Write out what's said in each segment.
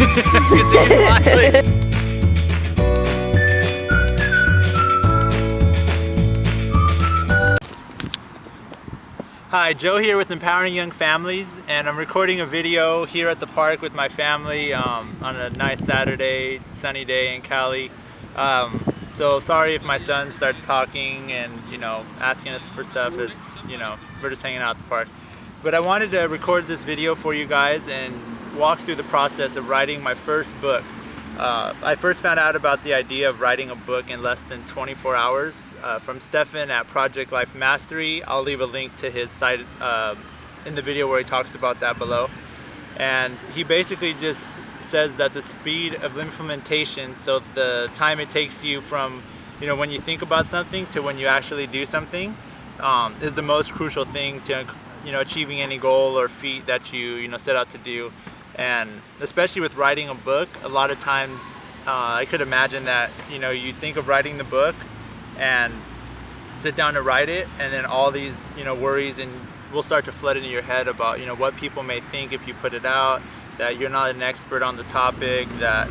Hi, Joe here with Empowering Young Families, and I'm recording a video here at the park with my family on a nice Saturday, sunny day in Cali. So sorry if my son starts talking and, asking us for stuff. It's, we're just hanging out at the park. But I wanted to record this video for you guys and walk through the process of writing my first book. I first found out about the idea of writing a book in less than 24 hours from Stefan at Project Life Mastery. I'll leave a link to his site in the video where he talks about that below. And he basically just says that the speed of implementation, so the time it takes you from when you think about something to when you actually do something, is the most crucial thing to achieving any goal or feat that you set out to do. And especially with writing a book, a lot of times I could imagine that you think of writing the book and sit down to write it, and then all these worries and will start to flood into your head about what people may think if you put it out, that you're not an expert on the topic, that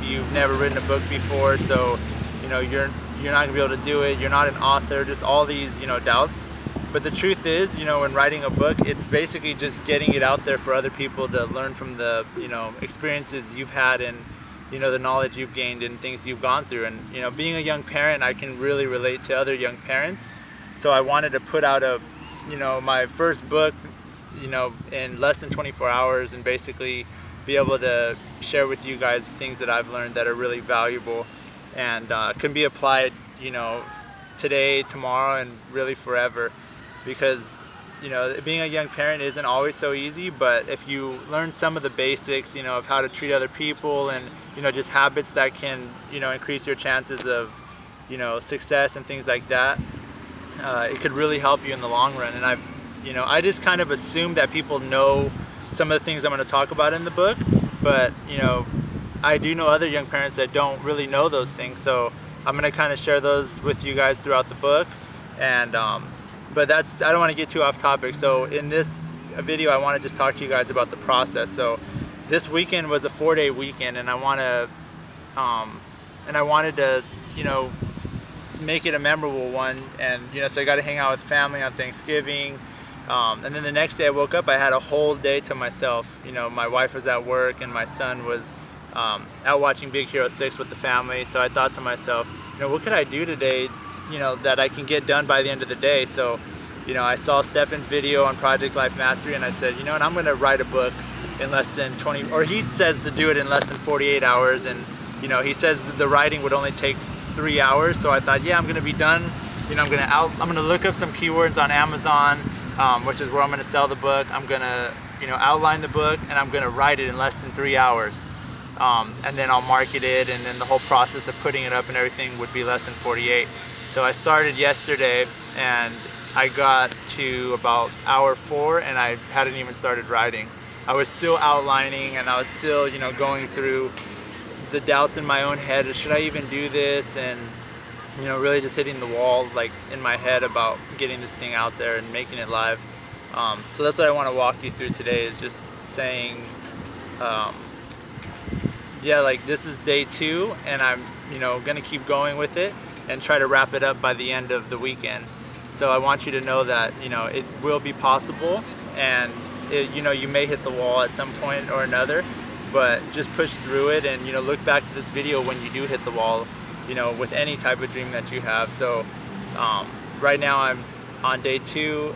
you've never written a book before, so you're not gonna be able to do it, you're not an author, just all these doubts. But the truth is, when writing a book, it's basically just getting it out there for other people to learn from the, experiences you've had and, the knowledge you've gained and things you've gone through. And, being a young parent, I can really relate to other young parents. So I wanted to put out my first book, in less than 24 hours and basically be able to share with you guys things that I've learned that are really valuable and can be applied, today, tomorrow, and really forever. Because being a young parent isn't always so easy, but if you learn some of the basics of how to treat other people and just habits that can increase your chances of success and things like that, it could really help you in the long run. And I just kind of assume that people know some of the things I'm going to talk about in the book, but I do know other young parents that don't really know those things, so I'm going to kind of share those with you guys throughout the book. And but I don't want to get too off topic. So in this video, I want to just talk to you guys about the process. So this weekend was a 4-day weekend, and I wanted to make it a memorable one. And so I got to hang out with family on Thanksgiving. And then the next day I woke up, I had a whole day to myself. My wife was at work and my son was out watching Big Hero 6 with the family. So I thought to myself, what could I do today that I can get done by the end of the day? So, I saw Stefan's video on Project Life Mastery, and I said, I'm going to write a book in less than 20, or he says to do it in less than 48 hours, and, he says that the writing would only take 3 hours, so I thought, yeah, I'm going to be done. I'm going to look up some keywords on Amazon, which is where I'm going to sell the book. I'm going to, outline the book, and I'm going to write it in less than 3 hours. And then I'll market it, and then the whole process of putting it up and everything would be less than 48. So I started yesterday, and I got to about hour 4, and I hadn't even started writing. I was still outlining, and I was still, going through the doubts in my own head. Should I even do this? And, really just hitting the wall, like, in my head about getting this thing out there and making it live. So that's what I want to walk you through today, is just saying, yeah, like, this is day 2, and I'm, going to keep going with it and try to wrap it up by the end of the weekend. So I want you to know that, it will be possible, and you may hit the wall at some point or another, but just push through it and, look back to this video when you do hit the wall, with any type of dream that you have. So right now I'm on day 2.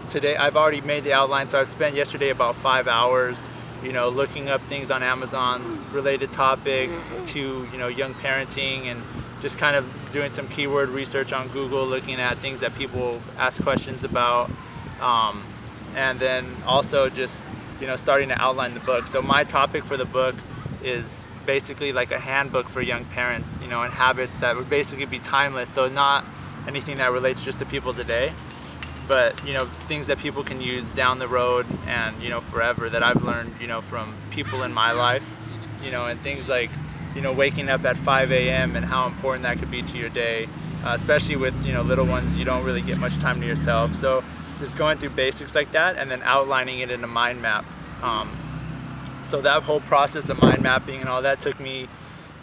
Today I've already made the outline, so I've spent yesterday about 5 hours looking up things on Amazon related topics to young parenting, and just kind of doing some keyword research on Google, looking at things that people ask questions about, and then also just starting to outline the book. So my topic for the book is basically like a handbook for young parents, and habits that would basically be timeless. So not anything that relates just to people today, but things that people can use down the road and forever, that I've learned from people in my life, and things like waking up at 5 a.m. and how important that could be to your day, especially with little ones. You don't really get much time to yourself, so just going through basics like that and then outlining it in a mind map. So that whole process of mind mapping and all that took me,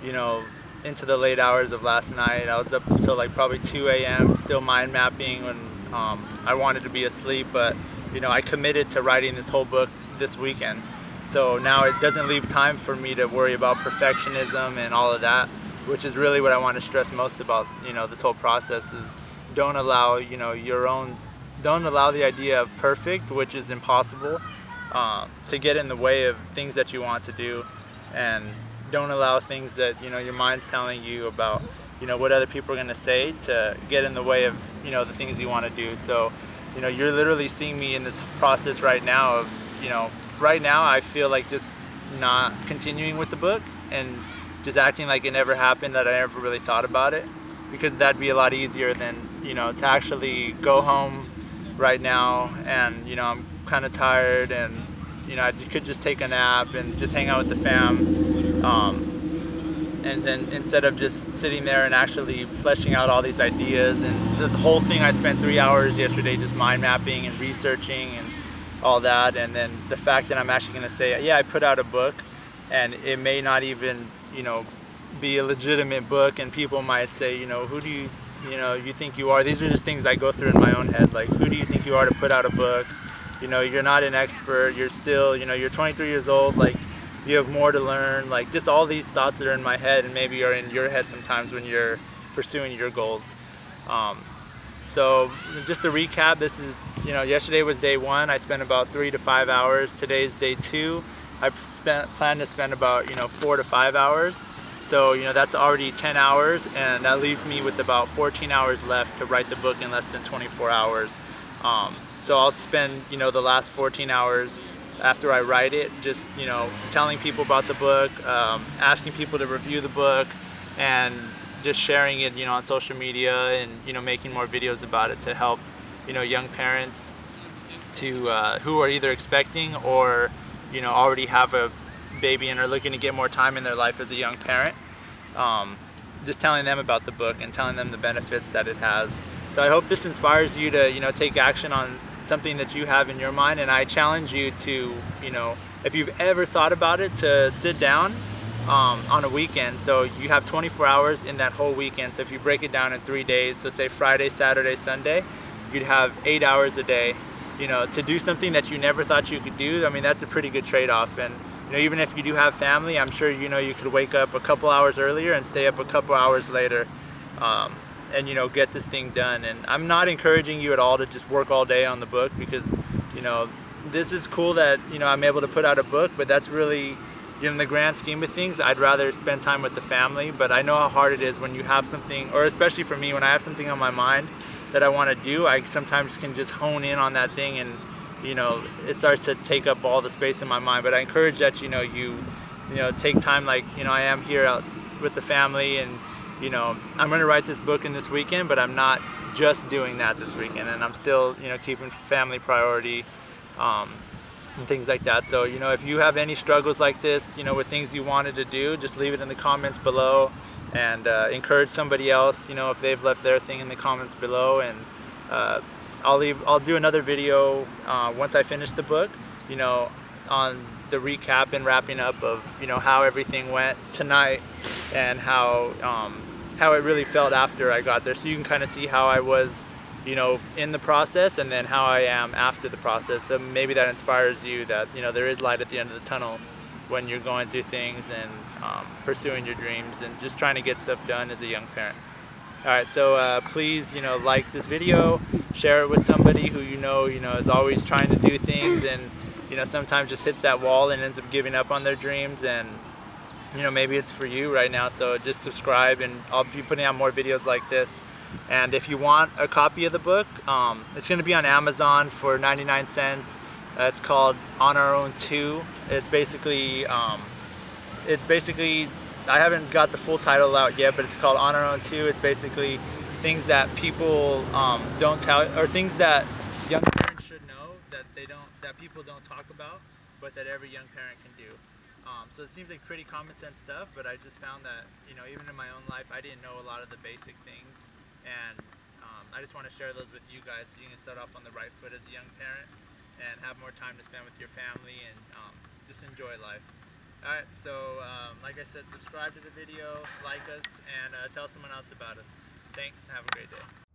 you know, into the late hours of last night. I was up until like probably 2 a.m. still mind mapping when I wanted to be asleep, but you know, I committed to writing this whole book this weekend. So now it doesn't leave time for me to worry about perfectionism and all of that, which is really what I want to stress most about, you know, this whole process is don't allow, you know, don't allow the idea of perfect, which is impossible, to get in the way of things that you want to do, and don't allow things that, you know, your mind's telling you about, you know, what other people are going to say to get in the way of, you know, the things you want to do. So, you know, you're literally seeing me in this process right now of, you know, right now I feel like just not continuing with the book and just acting like it never happened, that I never really thought about it, because that'd be a lot easier than, you know, to actually go home right now and, you know, I'm kind of tired and, you know, I could just take a nap and just hang out with the fam. And then instead of just sitting there and actually fleshing out all these ideas, and the whole thing, I spent 3 hours yesterday just mind mapping and researching and all that, and then the fact that I'm actually going to say, yeah, I put out a book, and it may not even, you know, be a legitimate book, and people might say, you know, who do you, you know, you think you are? These are just things I go through in my own head, like, who do you think you are to put out a book? You know, you're not an expert, you're still, you know, you're 23 years old, like, you have more to learn, like just all these thoughts that are in my head and maybe are in your head sometimes when you're pursuing your goals. So just to recap, this is, you know, yesterday was day 1. I spent about 3 to 5 hours. Today's day 2. I plan to spend about, you know, 4 to 5 hours. So, you know, that's already 10 hours, and that leaves me with about 14 hours left to write the book in less than 24 hours. So I'll spend, you know, the last 14 hours after I write it, just, you know, telling people about the book, asking people to review the book, and just sharing it, you know, on social media, and, you know, making more videos about it to help, you know, young parents to who are either expecting or, you know, already have a baby and are looking to get more time in their life as a young parent. Just telling them about the book and telling them the benefits that it has. So I hope this inspires you to, you know, take action on something that you have in your mind, and I challenge you to, you know, if you've ever thought about it, to sit down on a weekend. So you have 24 hours in that whole weekend. So if you break it down in 3 days, so say Friday, Saturday, Sunday, you'd have 8 hours a day, you know, to do something that you never thought you could do. I mean, that's a pretty good trade-off. And, you know, even if you do have family, I'm sure, you know, you could wake up a couple hours earlier and stay up a couple hours later, and, you know, get this thing done. And I'm not encouraging you at all to just work all day on the book, because, you know, this is cool that, you know, I'm able to put out a book, but that's really, you know, in the grand scheme of things, I'd rather spend time with the family. But I know how hard it is when you have something, or especially for me, when I have something on my mind that I want to do, I sometimes can just hone in on that thing, and, you know, it starts to take up all the space in my mind. But I encourage that, you know, you know, take time, like, you know, I am here out with the family, and, you know, I'm going to write this book in this weekend, but I'm not just doing that this weekend, and I'm still, you know, keeping family priority, and things like that. So, you know, if you have any struggles like this, you know, with things you wanted to do, just leave it in the comments below, and encourage somebody else, you know, if they've left their thing in the comments below. And I'll do another video once I finish the book, you know, on the recap and wrapping up of, you know, how everything went tonight, and how it really felt after I got there, so you can kind of see how I was, you know, in the process, and then how I am after the process. So maybe that inspires you that, you know, there is light at the end of the tunnel when you're going through things and pursuing your dreams and just trying to get stuff done as a young parent. All right, so please, you know, like this video, share it with somebody who you know is always trying to do things, and, you know, sometimes just hits that wall and ends up giving up on their dreams. And, you know, maybe it's for you right now. So just subscribe, and I'll be putting out more videos like this. And if you want a copy of the book, it's going to be on Amazon for 99 cents. It's called On Our Own 2. It's basically, I haven't got the full title out yet, but it's called On Our Own 2. It's basically things that people don't tell, or things that young parents should know that people don't talk about, but that every young parent can do. So it seems like pretty common sense stuff, but I just found that, you know, even in my own life, I didn't know a lot of the basic things, and I just want to share those with you guys, so you can start off on the right foot as a young parent and have more time to spend with your family, and just just enjoy life. Alright, so like I said, subscribe to the video, like us, and tell someone else about us. Thanks, have a great day.